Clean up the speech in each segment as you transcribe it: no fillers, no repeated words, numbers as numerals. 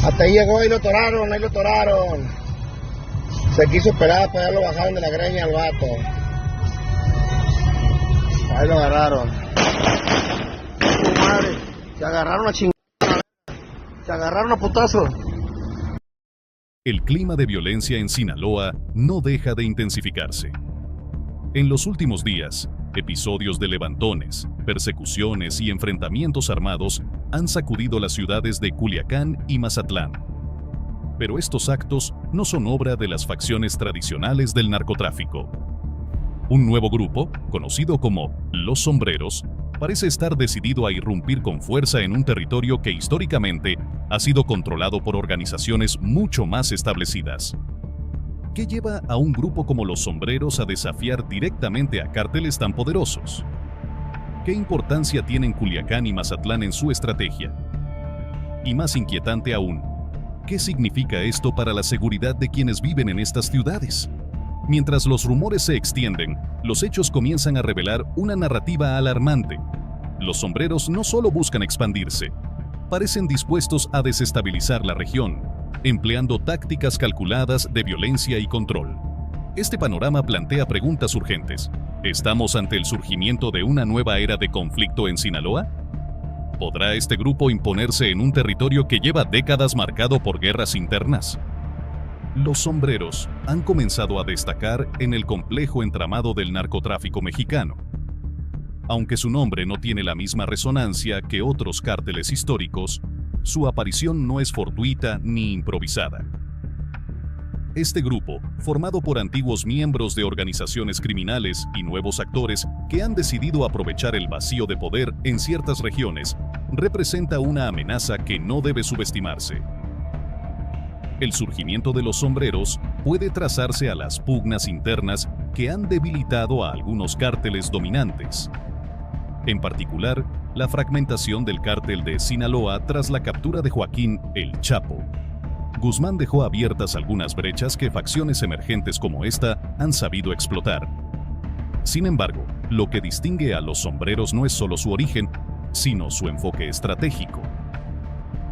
Hasta ahí llegó, ahí lo toraron, ahí lo toraron. Se quiso esperar, pero ya lo bajaron de la greña al vato. Ahí lo agarraron. Madre, se agarraron a chingada. Se agarraron a putazo. El clima de violencia en Sinaloa no deja de intensificarse. En los últimos días, episodios de levantones, persecuciones y enfrentamientos armados han sacudido las ciudades de Culiacán y Mazatlán. Pero estos actos no son obra de las facciones tradicionales del narcotráfico. Un nuevo grupo, conocido como Los Sombreros, parece estar decidido a irrumpir con fuerza en un territorio que históricamente ha sido controlado por organizaciones mucho más establecidas. ¿Qué lleva a un grupo como Los Sombreros a desafiar directamente a cárteles tan poderosos? ¿Qué importancia tienen Culiacán y Mazatlán en su estrategia? Y más inquietante aún, ¿qué significa esto para la seguridad de quienes viven en estas ciudades? Mientras los rumores se extienden, los hechos comienzan a revelar una narrativa alarmante. Los sombreros no solo buscan expandirse, parecen dispuestos a desestabilizar la región, empleando tácticas calculadas de violencia y control. Este panorama plantea preguntas urgentes. ¿Estamos ante el surgimiento de una nueva era de conflicto en Sinaloa? ¿Podrá este grupo imponerse en un territorio que lleva décadas marcado por guerras internas? Los sombreros han comenzado a destacar en el complejo entramado del narcotráfico mexicano. Aunque su nombre no tiene la misma resonancia que otros cárteles históricos, su aparición no es fortuita ni improvisada. Este grupo, formado por antiguos miembros de organizaciones criminales y nuevos actores que han decidido aprovechar el vacío de poder en ciertas regiones, representa una amenaza que no debe subestimarse. El surgimiento de los sombreros puede trazarse a las pugnas internas que han debilitado a algunos cárteles dominantes. En particular, la fragmentación del cártel de Sinaloa tras la captura de Joaquín El Chapo. Guzmán dejó abiertas algunas brechas que facciones emergentes como esta han sabido explotar. Sin embargo, lo que distingue a los sombreros no es solo su origen, sino su enfoque estratégico.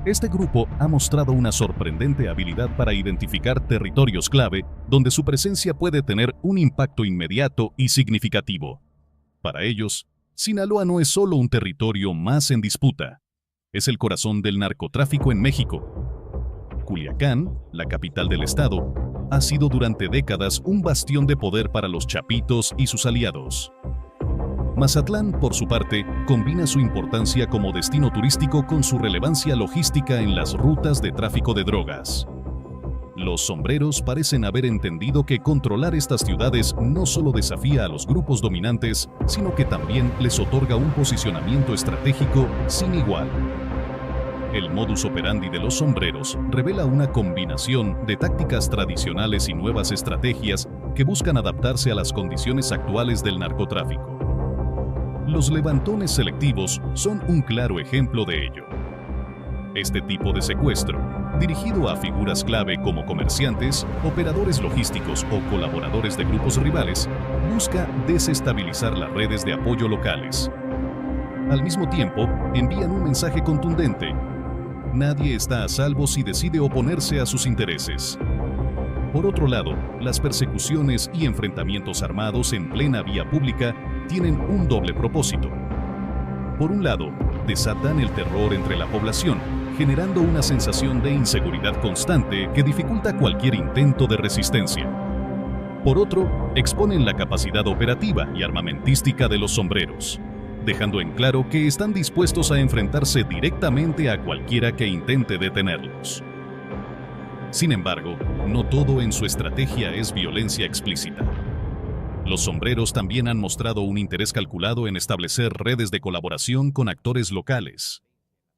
Este grupo ha mostrado una sorprendente habilidad para identificar territorios clave donde su presencia puede tener un impacto inmediato y significativo. Para ellos, Sinaloa no es solo un territorio más en disputa, es el corazón del narcotráfico en México. Culiacán, la capital del estado, ha sido durante décadas un bastión de poder para los chapitos y sus aliados. Mazatlán, por su parte, combina su importancia como destino turístico con su relevancia logística en las rutas de tráfico de drogas. Los sombreros parecen haber entendido que controlar estas ciudades no solo desafía a los grupos dominantes, sino que también les otorga un posicionamiento estratégico sin igual. El modus operandi de los sombreros revela una combinación de tácticas tradicionales y nuevas estrategias que buscan adaptarse a las condiciones actuales del narcotráfico. Los levantones selectivos son un claro ejemplo de ello. Este tipo de secuestro, dirigido a figuras clave como comerciantes, operadores logísticos o colaboradores de grupos rivales, busca desestabilizar las redes de apoyo locales. Al mismo tiempo, envían un mensaje contundente: nadie está a salvo si decide oponerse a sus intereses. Por otro lado, las persecuciones y enfrentamientos armados en plena vía pública tienen un doble propósito. Por un lado, desatan el terror entre la población, generando una sensación de inseguridad constante que dificulta cualquier intento de resistencia. Por otro, exponen la capacidad operativa y armamentística de los sombreros, dejando en claro que están dispuestos a enfrentarse directamente a cualquiera que intente detenerlos. Sin embargo, no todo en su estrategia es violencia explícita. Los sombreros también han mostrado un interés calculado en establecer redes de colaboración con actores locales.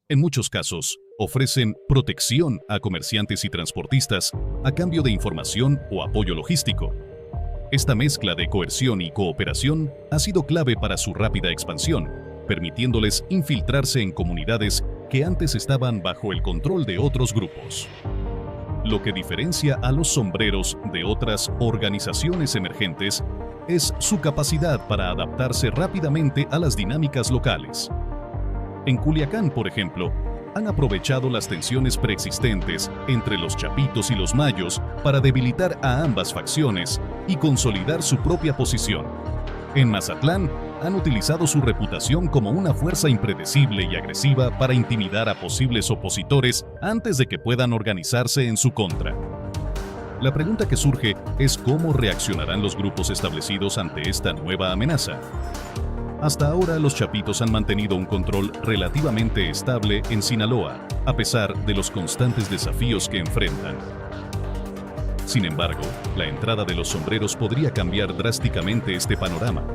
En muchos casos, ofrecen protección a comerciantes y transportistas a cambio de información o apoyo logístico. Esta mezcla de coerción y cooperación ha sido clave para su rápida expansión, permitiéndoles infiltrarse en comunidades que antes estaban bajo el control de otros grupos. Lo que diferencia a los sombreros de otras organizaciones emergentes es su capacidad para adaptarse rápidamente a las dinámicas locales. En Culiacán, por ejemplo, han aprovechado las tensiones preexistentes entre los chapitos y los mayos para debilitar a ambas facciones y consolidar su propia posición. En Mazatlán, han utilizado su reputación como una fuerza impredecible y agresiva para intimidar a posibles opositores antes de que puedan organizarse en su contra. La pregunta que surge es cómo reaccionarán los grupos establecidos ante esta nueva amenaza. Hasta ahora, los chapitos han mantenido un control relativamente estable en Sinaloa, a pesar de los constantes desafíos que enfrentan. Sin embargo, la entrada de los sombreros podría cambiar drásticamente este panorama.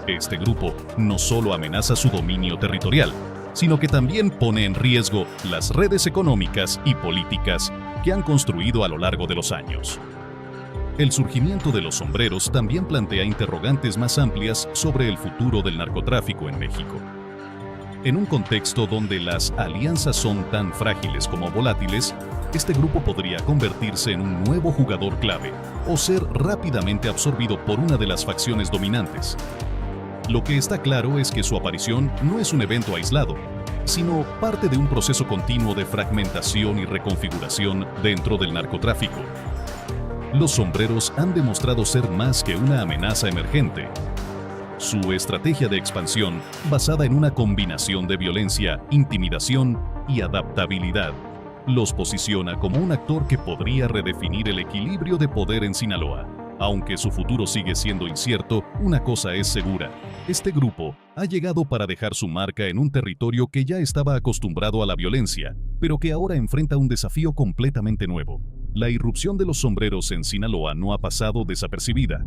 Este grupo no solo amenaza su dominio territorial, sino que también pone en riesgo las redes económicas y políticas que han construido a lo largo de los años. El surgimiento de los sombreros también plantea interrogantes más amplias sobre el futuro del narcotráfico en México. En un contexto donde las alianzas son tan frágiles como volátiles, este grupo podría convertirse en un nuevo jugador clave o ser rápidamente absorbido por una de las facciones dominantes. Lo que está claro es que su aparición no es un evento aislado, sino parte de un proceso continuo de fragmentación y reconfiguración dentro del narcotráfico. Los sombreros han demostrado ser más que una amenaza emergente. Su estrategia de expansión, basada en una combinación de violencia, intimidación y adaptabilidad, los posiciona como un actor que podría redefinir el equilibrio de poder en Sinaloa. Aunque su futuro sigue siendo incierto, una cosa es segura: este grupo ha llegado para dejar su marca en un territorio que ya estaba acostumbrado a la violencia, pero que ahora enfrenta un desafío completamente nuevo. La irrupción de los sombreros en Sinaloa no ha pasado desapercibida.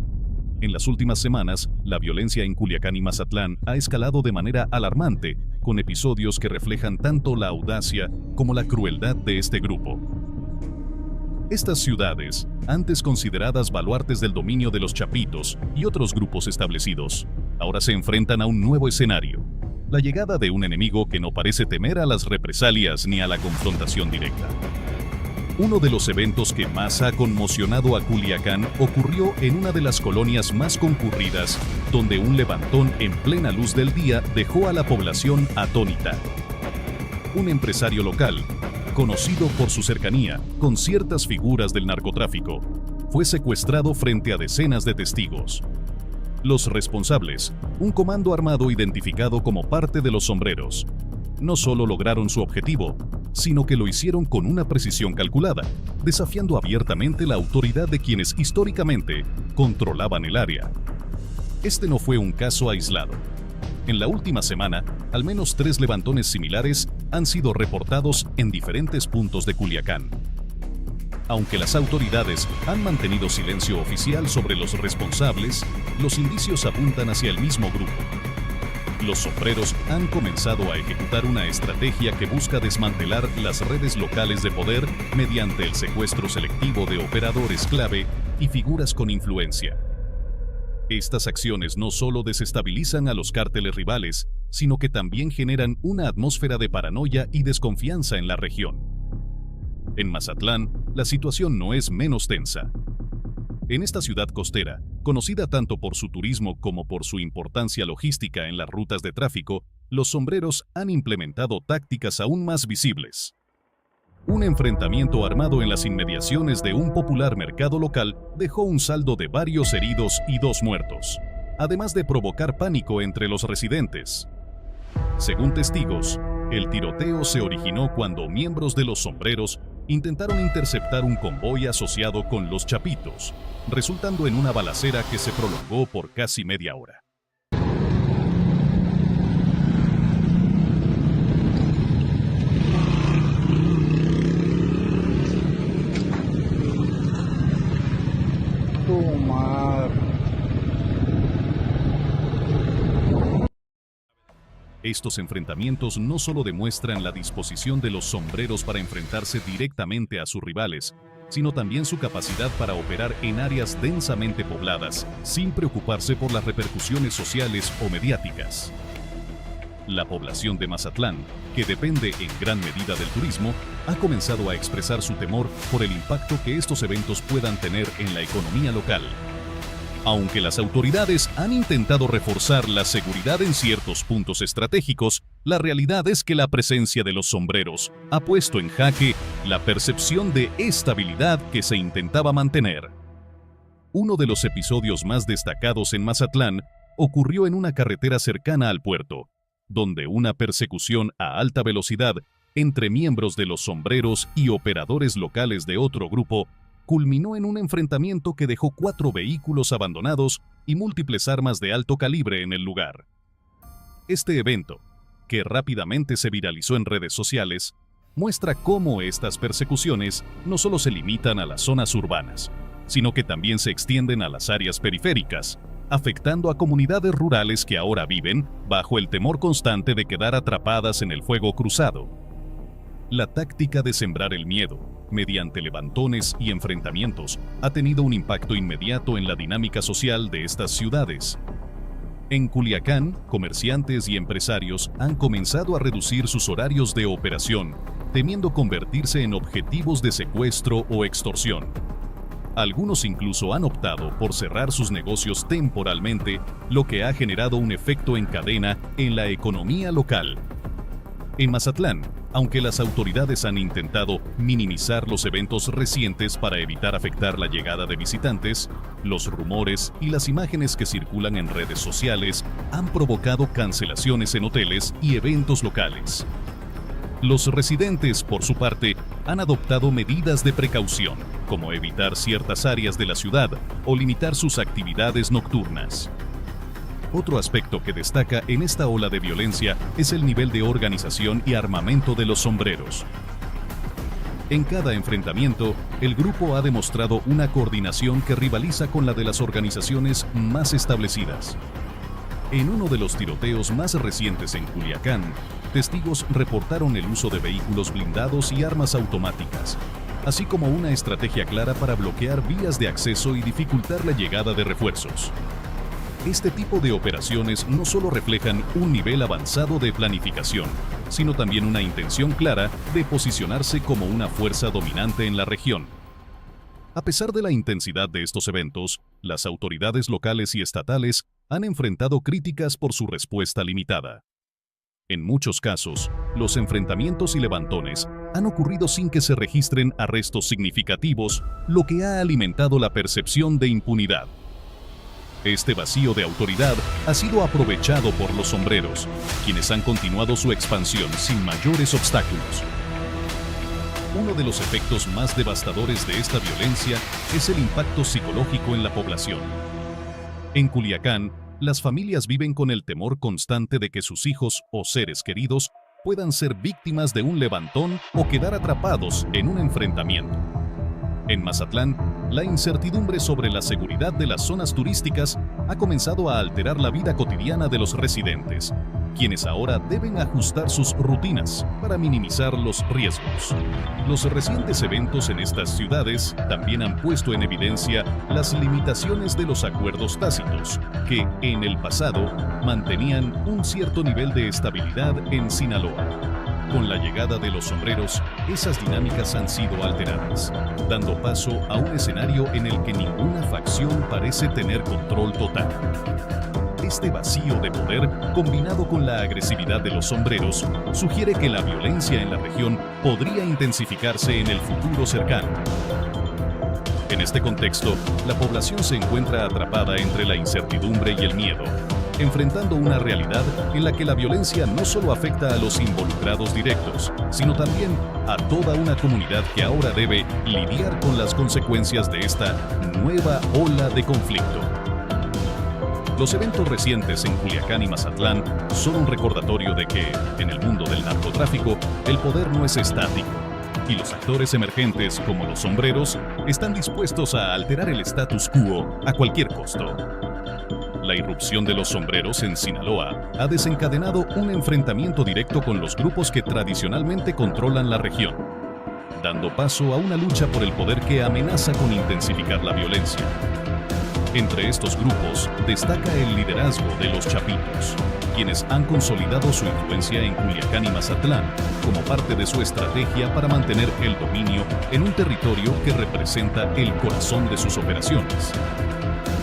En las últimas semanas, la violencia en Culiacán y Mazatlán ha escalado de manera alarmante, con episodios que reflejan tanto la audacia como la crueldad de este grupo. Estas ciudades, antes consideradas baluartes del dominio de los chapitos y otros grupos establecidos, ahora se enfrentan a un nuevo escenario: la llegada de un enemigo que no parece temer a las represalias ni a la confrontación directa. Uno de los eventos que más ha conmocionado a Culiacán ocurrió en una de las colonias más concurridas, donde un levantón en plena luz del día dejó a la población atónita. Un empresario local, conocido por su cercanía con ciertas figuras del narcotráfico, fue secuestrado frente a decenas de testigos. Los responsables, un comando armado identificado como parte de los sombreros, no solo lograron su objetivo, sino que lo hicieron con una precisión calculada, desafiando abiertamente la autoridad de quienes históricamente controlaban el área. Este no fue un caso aislado. En la última semana, al menos 3 levantones similares han sido reportados en diferentes puntos de Culiacán. Aunque las autoridades han mantenido silencio oficial sobre los responsables, los indicios apuntan hacia el mismo grupo. Los sombreros han comenzado a ejecutar una estrategia que busca desmantelar las redes locales de poder mediante el secuestro selectivo de operadores clave y figuras con influencia. Estas acciones no solo desestabilizan a los cárteles rivales, sino que también generan una atmósfera de paranoia y desconfianza en la región. En Mazatlán, la situación no es menos tensa. En esta ciudad costera, conocida tanto por su turismo como por su importancia logística en las rutas de tráfico, los sombreros han implementado tácticas aún más visibles. Un enfrentamiento armado en las inmediaciones de un popular mercado local dejó un saldo de varios heridos y 2 muertos, además de provocar pánico entre los residentes. Según testigos, el tiroteo se originó cuando miembros de los sombreros intentaron interceptar un convoy asociado con los chapitos, resultando en una balacera que se prolongó por casi media hora. Estos enfrentamientos no solo demuestran la disposición de los sombreros para enfrentarse directamente a sus rivales, sino también su capacidad para operar en áreas densamente pobladas, sin preocuparse por las repercusiones sociales o mediáticas. La población de Mazatlán, que depende en gran medida del turismo, ha comenzado a expresar su temor por el impacto que estos eventos puedan tener en la economía local. Aunque las autoridades han intentado reforzar la seguridad en ciertos puntos estratégicos, la realidad es que la presencia de los sombreros ha puesto en jaque la percepción de estabilidad que se intentaba mantener. Uno de los episodios más destacados en Mazatlán ocurrió en una carretera cercana al puerto, donde una persecución a alta velocidad entre miembros de los sombreros y operadores locales de otro grupo culminó en un enfrentamiento que dejó 4 vehículos abandonados y múltiples armas de alto calibre en el lugar. Este evento, que rápidamente se viralizó en redes sociales, muestra cómo estas persecuciones no solo se limitan a las zonas urbanas, sino que también se extienden a las áreas periféricas, afectando a comunidades rurales que ahora viven bajo el temor constante de quedar atrapadas en el fuego cruzado. La táctica de sembrar el miedo, mediante levantones y enfrentamientos, ha tenido un impacto inmediato en la dinámica social de estas ciudades. En Culiacán, comerciantes y empresarios han comenzado a reducir sus horarios de operación, temiendo convertirse en objetivos de secuestro o extorsión. Algunos incluso han optado por cerrar sus negocios temporalmente, lo que ha generado un efecto en cadena en la economía local. En Mazatlán, aunque las autoridades han intentado minimizar los eventos recientes para evitar afectar la llegada de visitantes, los rumores y las imágenes que circulan en redes sociales han provocado cancelaciones en hoteles y eventos locales. Los residentes, por su parte, han adoptado medidas de precaución, como evitar ciertas áreas de la ciudad o limitar sus actividades nocturnas. Otro aspecto que destaca en esta ola de violencia es el nivel de organización y armamento de los sombreros. En cada enfrentamiento, el grupo ha demostrado una coordinación que rivaliza con la de las organizaciones más establecidas. En uno de los tiroteos más recientes en Culiacán, testigos reportaron el uso de vehículos blindados y armas automáticas, así como una estrategia clara para bloquear vías de acceso y dificultar la llegada de refuerzos. Este tipo de operaciones no solo reflejan un nivel avanzado de planificación, sino también una intención clara de posicionarse como una fuerza dominante en la región. A pesar de la intensidad de estos eventos, las autoridades locales y estatales han enfrentado críticas por su respuesta limitada. En muchos casos, los enfrentamientos y levantones han ocurrido sin que se registren arrestos significativos, lo que ha alimentado la percepción de impunidad. Este vacío de autoridad ha sido aprovechado por los sombreros, quienes han continuado su expansión sin mayores obstáculos. Uno de los efectos más devastadores de esta violencia es el impacto psicológico en la población. En Culiacán, las familias viven con el temor constante de que sus hijos o seres queridos puedan ser víctimas de un levantón o quedar atrapados en un enfrentamiento. En Mazatlán, la incertidumbre sobre la seguridad de las zonas turísticas ha comenzado a alterar la vida cotidiana de los residentes, quienes ahora deben ajustar sus rutinas para minimizar los riesgos. Los recientes eventos en estas ciudades también han puesto en evidencia las limitaciones de los acuerdos tácitos, que en el pasado mantenían un cierto nivel de estabilidad en Sinaloa. Con la llegada de los sombreros, esas dinámicas han sido alteradas, dando paso a un escenario en el que ninguna facción parece tener control total. Este vacío de poder, combinado con la agresividad de los sombreros, sugiere que la violencia en la región podría intensificarse en el futuro cercano. En este contexto, la población se encuentra atrapada entre la incertidumbre y el miedo, enfrentando una realidad en la que la violencia no solo afecta a los involucrados directos, sino también a toda una comunidad que ahora debe lidiar con las consecuencias de esta nueva ola de conflicto. Los eventos recientes en Culiacán y Mazatlán son un recordatorio de que, en el mundo del narcotráfico, el poder no es estático, y los actores emergentes, como los sombreros, están dispuestos a alterar el status quo a cualquier costo. La irrupción de los sombreros en Sinaloa ha desencadenado un enfrentamiento directo con los grupos que tradicionalmente controlan la región, dando paso a una lucha por el poder que amenaza con intensificar la violencia. Entre estos grupos destaca el liderazgo de los Chapitos, quienes han consolidado su influencia en Culiacán y Mazatlán como parte de su estrategia para mantener el dominio en un territorio que representa el corazón de sus operaciones.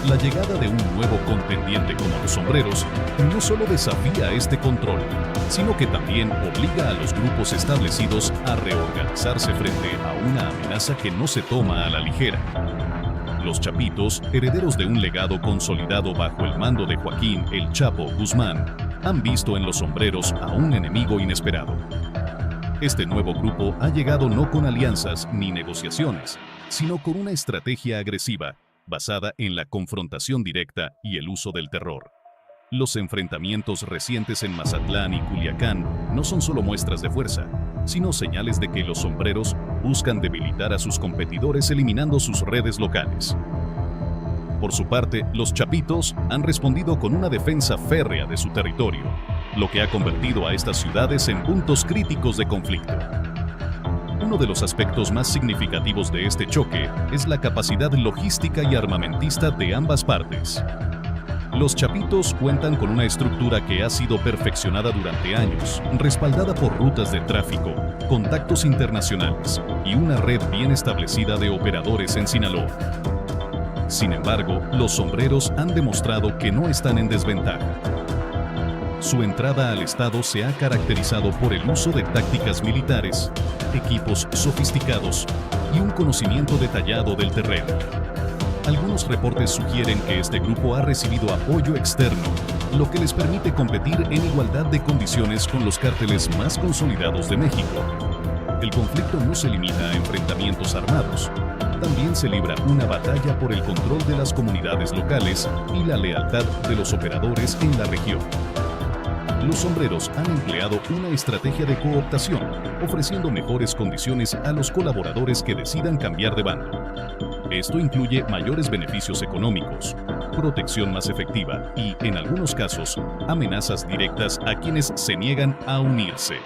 La llegada de un nuevo contendiente como los Sombreros no solo desafía este control, sino que también obliga a los grupos establecidos a reorganizarse frente a una amenaza que no se toma a la ligera. Los Chapitos, herederos de un legado consolidado bajo el mando de Joaquín El Chapo Guzmán, han visto en los Sombreros a un enemigo inesperado. Este nuevo grupo ha llegado no con alianzas ni negociaciones, sino con una estrategia agresiva, basada en la confrontación directa y el uso del terror. Los enfrentamientos recientes en Mazatlán y Culiacán no son solo muestras de fuerza, sino señales de que los Sombreros buscan debilitar a sus competidores eliminando sus redes locales. Por su parte, los Chapitos han respondido con una defensa férrea de su territorio, lo que ha convertido a estas ciudades en puntos críticos de conflicto. Uno de los aspectos más significativos de este choque es la capacidad logística y armamentista de ambas partes. Los Chapitos cuentan con una estructura que ha sido perfeccionada durante años, respaldada por rutas de tráfico, contactos internacionales y una red bien establecida de operadores en Sinaloa. Sin embargo, los Sombreros han demostrado que no están en desventaja. Su entrada al estado se ha caracterizado por el uso de tácticas militares, equipos sofisticados y un conocimiento detallado del terreno. Algunos reportes sugieren que este grupo ha recibido apoyo externo, lo que les permite competir en igualdad de condiciones con los cárteles más consolidados de México. El conflicto no se limita a enfrentamientos armados. También se libra una batalla por el control de las comunidades locales y la lealtad de los operadores en la región. Los Sombreros han empleado una estrategia de cooptación, ofreciendo mejores condiciones a los colaboradores que decidan cambiar de bando. Esto incluye mayores beneficios económicos, protección más efectiva y, en algunos casos, amenazas directas a quienes se niegan a unirse.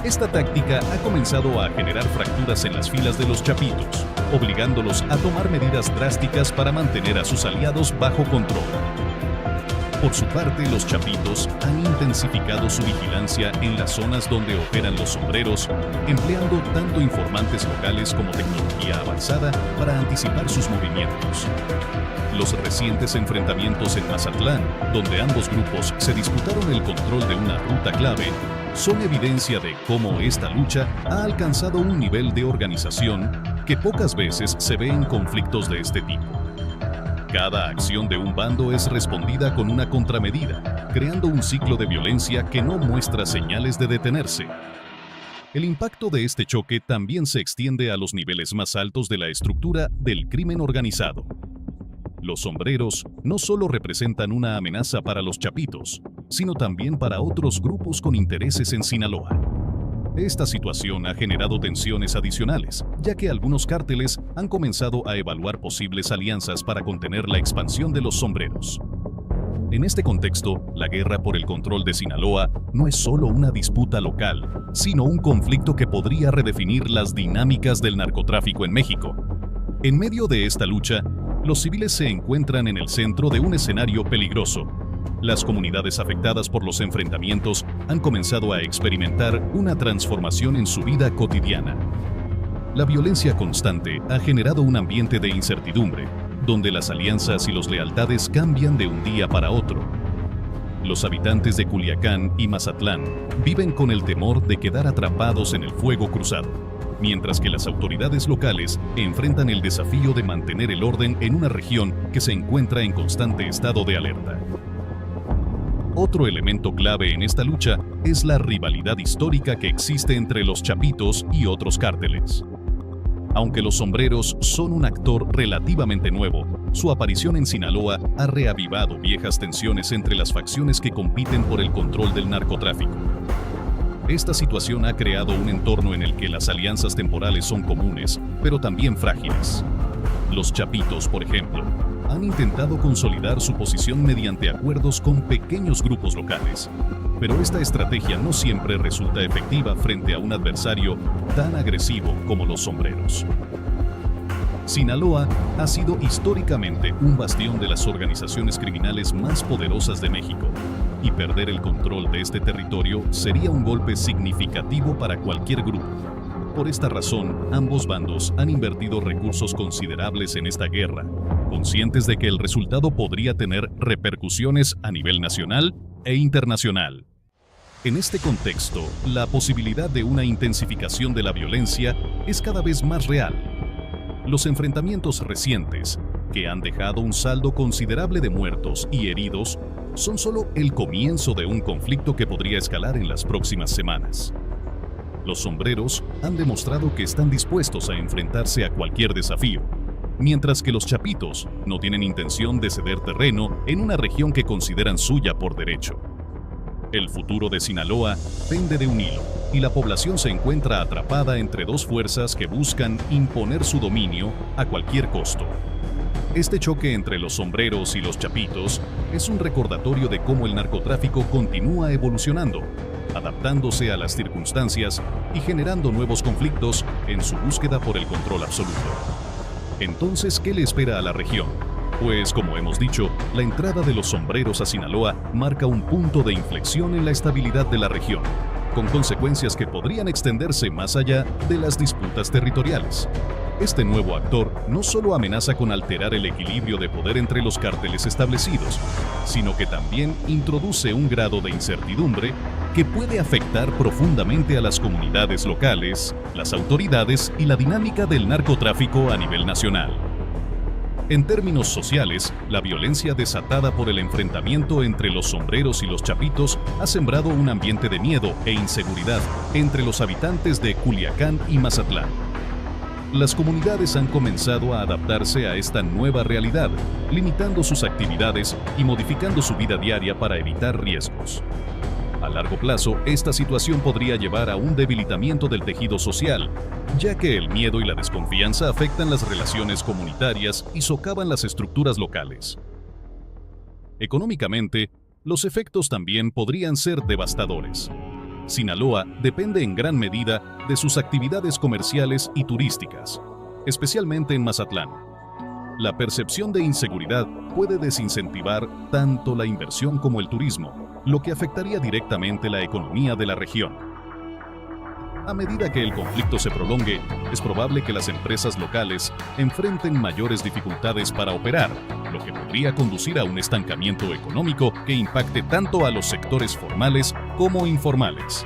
Esta táctica ha comenzado a generar fracturas en las filas de los Chapitos, obligándolos a tomar medidas drásticas para mantener a sus aliados bajo control. Por su parte, los Chapitos han intensificado su vigilancia en las zonas donde operan los Sombreros, empleando tanto informantes locales como tecnología avanzada para anticipar sus movimientos. Los recientes enfrentamientos en Mazatlán, donde ambos grupos se disputaron el control de una ruta clave, son evidencia de cómo esta lucha ha alcanzado un nivel de organización que pocas veces se ve en conflictos de este tipo. Cada acción de un bando es respondida con una contramedida, creando un ciclo de violencia que no muestra señales de detenerse. El impacto de este choque también se extiende a los niveles más altos de la estructura del crimen organizado. Los Sombreros no solo representan una amenaza para los Chapitos, sino también para otros grupos con intereses en Sinaloa. Esta situación ha generado tensiones adicionales, ya que algunos cárteles han comenzado a evaluar posibles alianzas para contener la expansión de los Sombreros. En este contexto, la guerra por el control de Sinaloa no es solo una disputa local, sino un conflicto que podría redefinir las dinámicas del narcotráfico en México. En medio de esta lucha, los civiles se encuentran en el centro de un escenario peligroso. Las comunidades afectadas por los enfrentamientos han comenzado a experimentar una transformación en su vida cotidiana. La violencia constante ha generado un ambiente de incertidumbre, donde las alianzas y las lealtades cambian de un día para otro. Los habitantes de Culiacán y Mazatlán viven con el temor de quedar atrapados en el fuego cruzado, mientras que las autoridades locales enfrentan el desafío de mantener el orden en una región que se encuentra en constante estado de alerta. Otro elemento clave en esta lucha es la rivalidad histórica que existe entre los Chapitos y otros cárteles. Aunque los Sombreros son un actor relativamente nuevo, su aparición en Sinaloa ha reavivado viejas tensiones entre las facciones que compiten por el control del narcotráfico. Esta situación ha creado un entorno en el que las alianzas temporales son comunes, pero también frágiles. Los Chapitos, por ejemplo, han intentado consolidar su posición mediante acuerdos con pequeños grupos locales, pero esta estrategia no siempre resulta efectiva frente a un adversario tan agresivo como los Sombreros. Sinaloa ha sido históricamente un bastión de las organizaciones criminales más poderosas de México, y perder el control de este territorio sería un golpe significativo para cualquier grupo. Por esta razón, ambos bandos han invertido recursos considerables en esta guerra, conscientes de que el resultado podría tener repercusiones a nivel nacional e internacional. En este contexto, la posibilidad de una intensificación de la violencia es cada vez más real. Los enfrentamientos recientes, que han dejado un saldo considerable de muertos y heridos, son solo el comienzo de un conflicto que podría escalar en las próximas semanas. Los sombreros han demostrado que están dispuestos a enfrentarse a cualquier desafío, mientras que los chapitos no tienen intención de ceder terreno en una región que consideran suya por derecho. El futuro de Sinaloa pende de un hilo, y la población se encuentra atrapada entre dos fuerzas que buscan imponer su dominio a cualquier costo. Este choque entre los sombreros y los chapitos es un recordatorio de cómo el narcotráfico continúa evolucionando, adaptándose a las circunstancias y generando nuevos conflictos en su búsqueda por el control absoluto. Entonces, ¿qué le espera a la región? Pues, como hemos dicho, la entrada de los sombreros a Sinaloa marca un punto de inflexión en la estabilidad de la región, con consecuencias que podrían extenderse más allá de las disputas territoriales. Este nuevo actor no solo amenaza con alterar el equilibrio de poder entre los cárteles establecidos, sino que también introduce un grado de incertidumbre que puede afectar profundamente a las comunidades locales, las autoridades y la dinámica del narcotráfico a nivel nacional. En términos sociales, la violencia desatada por el enfrentamiento entre los sombreros y los chapitos ha sembrado un ambiente de miedo e inseguridad entre los habitantes de Culiacán y Mazatlán. Las comunidades han comenzado a adaptarse a esta nueva realidad, limitando sus actividades y modificando su vida diaria para evitar riesgos. A largo plazo, esta situación podría llevar a un debilitamiento del tejido social, ya que el miedo y la desconfianza afectan las relaciones comunitarias y socavan las estructuras locales. Económicamente, los efectos también podrían ser devastadores. Sinaloa depende en gran medida de sus actividades comerciales y turísticas, especialmente en Mazatlán. La percepción de inseguridad puede desincentivar tanto la inversión como el turismo, lo que afectaría directamente la economía de la región. A medida que el conflicto se prolongue, es probable que las empresas locales enfrenten mayores dificultades para operar, lo que podría conducir a un estancamiento económico que impacte tanto a los sectores formales como informales.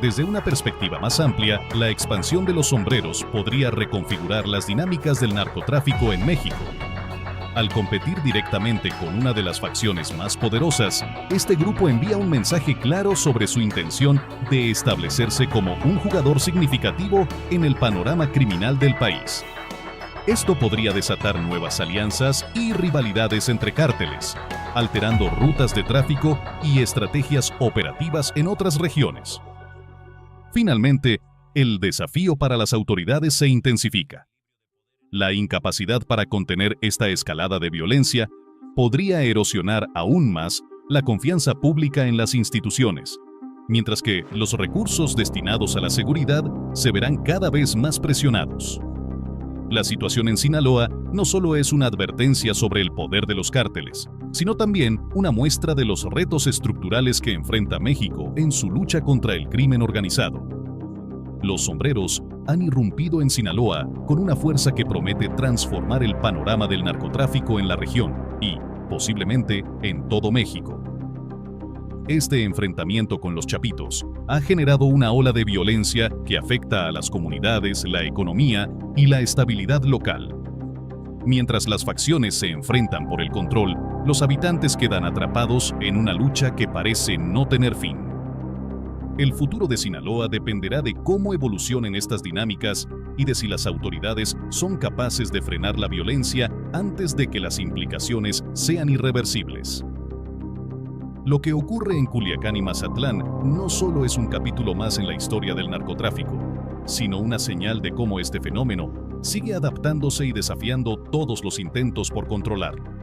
Desde una perspectiva más amplia, la expansión de los sombreros podría reconfigurar las dinámicas del narcotráfico en México. Al competir directamente con una de las facciones más poderosas, este grupo envía un mensaje claro sobre su intención de establecerse como un jugador significativo en el panorama criminal del país. Esto podría desatar nuevas alianzas y rivalidades entre cárteles, alterando rutas de tráfico y estrategias operativas en otras regiones. Finalmente, el desafío para las autoridades se intensifica. La incapacidad para contener esta escalada de violencia podría erosionar aún más la confianza pública en las instituciones, mientras que los recursos destinados a la seguridad se verán cada vez más presionados. La situación en Sinaloa no solo es una advertencia sobre el poder de los cárteles, sino también una muestra de los retos estructurales que enfrenta México en su lucha contra el crimen organizado. Los sombreros han irrumpido en Sinaloa con una fuerza que promete transformar el panorama del narcotráfico en la región y, posiblemente, en todo México. Este enfrentamiento con los chapitos ha generado una ola de violencia que afecta a las comunidades, la economía y la estabilidad local. Mientras las facciones se enfrentan por el control, los habitantes quedan atrapados en una lucha que parece no tener fin. El futuro de Sinaloa dependerá de cómo evolucionen estas dinámicas y de si las autoridades son capaces de frenar la violencia antes de que las implicaciones sean irreversibles. Lo que ocurre en Culiacán y Mazatlán no solo es un capítulo más en la historia del narcotráfico, sino una señal de cómo este fenómeno sigue adaptándose y desafiando todos los intentos por controlarlo.